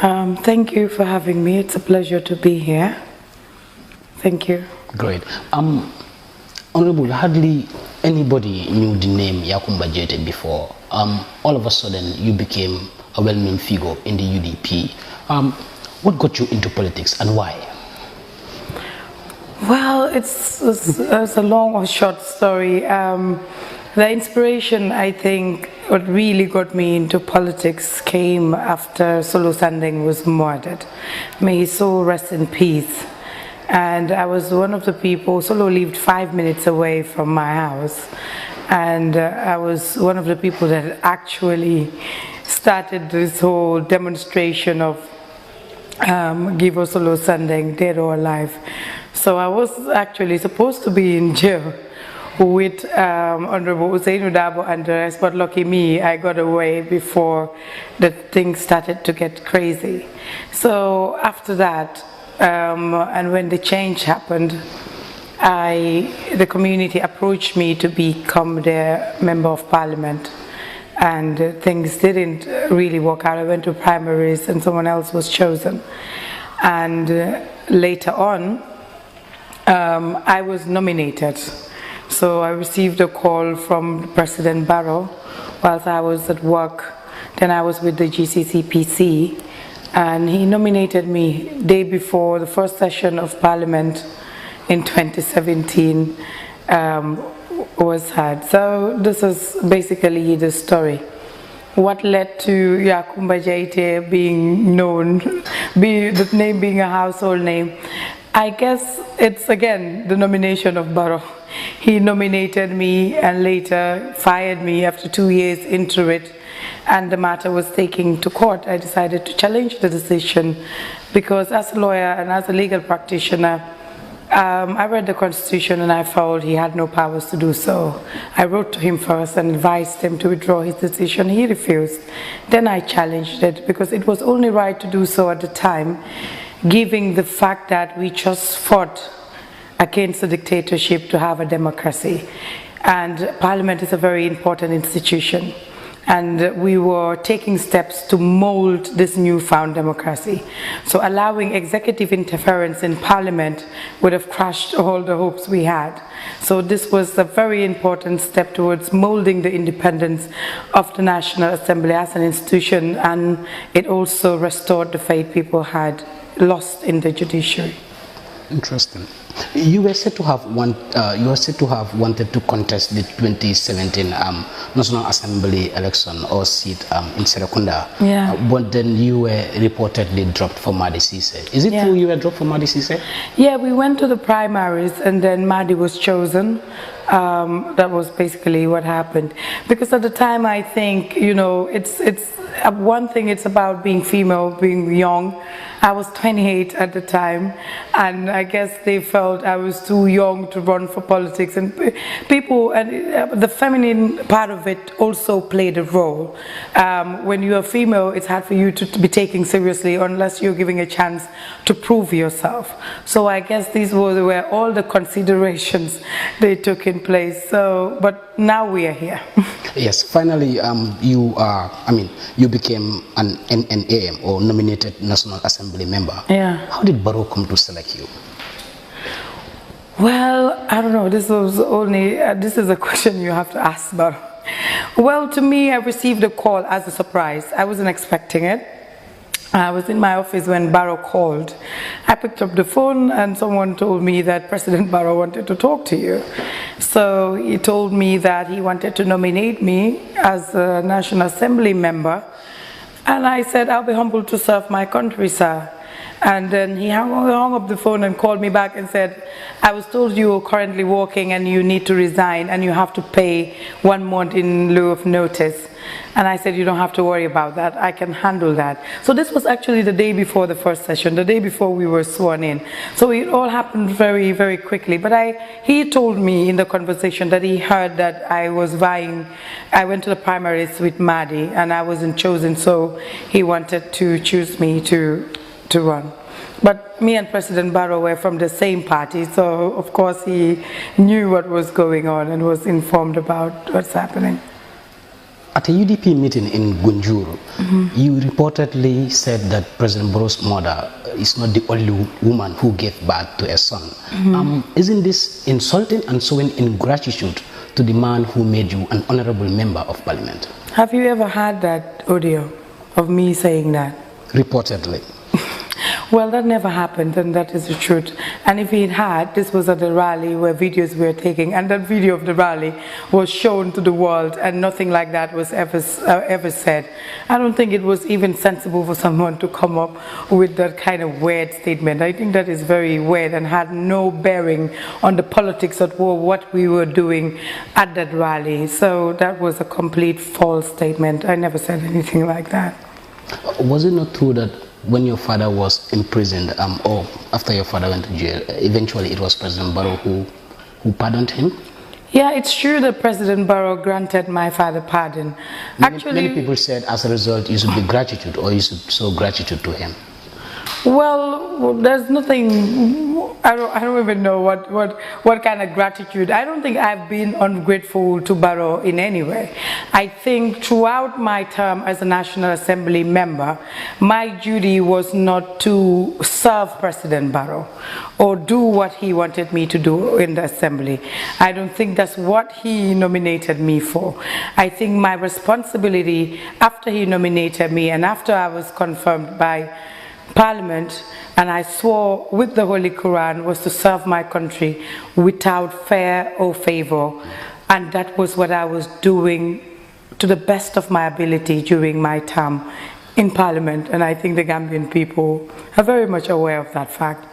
Thank you for having me. It's a pleasure to be here. Thank you. Great. Honorable, hardly anybody knew the name Yakumba Jete before. All of a sudden, you became a well-known figure in the UDP. What got you into politics and why? Well, it's a long or short story. The inspiration, I think, what really got me into politics came after Solo Sandeng was murdered. May his soul rest in peace. And I was one of the people, Solo lived 5 minutes away from my house. And I was one of the people that actually started this whole demonstration of give us Solo Sandeng, dead or alive. So I was actually supposed to be in jail with Honorable Hussein Udabo and the rest, but lucky me, I got away before the things started to get crazy. So after that, and when the change happened, the community approached me to become their member of parliament, and things didn't really work out. I went to primaries and someone else was chosen, and later on I was nominated. So I received a call from President Barrow whilst I was at work. Then I was with the GCCPC, and he nominated me day before the first session of Parliament in 2017 was had. So this is basically the story. What led to Yakumba Jaite being known, the name being a household name? I guess it's again the nomination of Barrow. He nominated me and later fired me after 2 years into it, and the matter was taken to court. I decided to challenge the decision because as a lawyer and as a legal practitioner, I read the Constitution and I felt he had no powers to do so. I wrote to him first and advised him to withdraw his decision. He refused. Then I challenged it because it was only right to do so at the time, given the fact that we just fought against the dictatorship to have a democracy. And Parliament is a very important institution. And we were taking steps to mold this newfound democracy. So allowing executive interference in Parliament would have crushed all the hopes we had. So this was a very important step towards molding the independence of the National Assembly as an institution, and it also restored the faith people had lost in the judiciary. Interesting. You were said to have wanted to contest the 2017 National Assembly election or seat in Serekunda. Yeah. But then you were reportedly dropped for Madi Cisse. Is it true you were dropped for Madi Cisse? Yeah, we went to the primaries and then Madi was chosen. That was basically what happened. Because at the time, I think, you know, it's one thing, it's about being female, being young. I was 28 at the time, and I guess they felt I was too young to run for politics. And people, and the feminine part of it also played a role. When you're a female, it's hard for you to be taken seriously unless you're giving a chance to prove yourself. So I guess these were all the considerations they took in place. So, but now we are here. Yes, finally, you became an NNAM or nominated National Assembly member. Yeah. How did Barrow come to select you? Well, I don't know. This was only. This is a question you have to ask Barrow. Well, to me, I received a call as a surprise. I wasn't expecting it. I was in my office when Barrow called. I picked up the phone and someone told me that President Barrow wanted to talk to you. So he told me that he wanted to nominate me as a National Assembly member. And I said, I'll be humbled to serve my country, sir. And then he hung up the phone and called me back and said, I was told you are currently working and you need to resign and you have to pay 1 month in lieu of notice. And I said, you don't have to worry about that. I can handle that. So this was actually the day before the first session, the day before we were sworn in. So it all happened very, very quickly. But he told me in the conversation that he heard that I was vying. I went to the primaries with Madi and I wasn't chosen. So he wanted to choose me to run. But me and President Barrow were from the same party, so of course he knew what was going on and was informed about what's happening. At a UDP meeting in Gunjur, you reportedly said that President Barrow's mother is not the only woman who gave birth to a son. Isn't this insulting and showing ingratitude to the man who made you an honorable member of parliament? Have you ever had that audio of me saying that? Reportedly. Well, that never happened, and that is the truth. And if it had, this was at a rally where videos were taken, and that video of the rally was shown to the world, and nothing like that was ever said. I don't think it was even sensible for someone to come up with that kind of weird statement. I think that is very weird and had no bearing on the politics of what we were doing at that rally. So that was a complete false statement. I never said anything like that. Was it not true that when your father was imprisoned, or after your father went to jail, eventually it was President Barrow who pardoned him? Yeah, it's true that President Barrow granted my father pardon. Many people said as a result you should be gratitude, or you should show gratitude to him. Well, there's nothing, I don't even know what kind of gratitude. I don't think I've been ungrateful to Barrow in any way. I think throughout my term as a National Assembly member, my duty was not to serve President Barrow or do what he wanted me to do in the Assembly. I don't think that's what he nominated me for. I think my responsibility after he nominated me and after I was confirmed by Parliament, and I swore with the Holy Quran, was to serve my country without fear or favor, and that was what I was doing to the best of my ability during my term in Parliament, and I think the Gambian people are very much aware of that fact.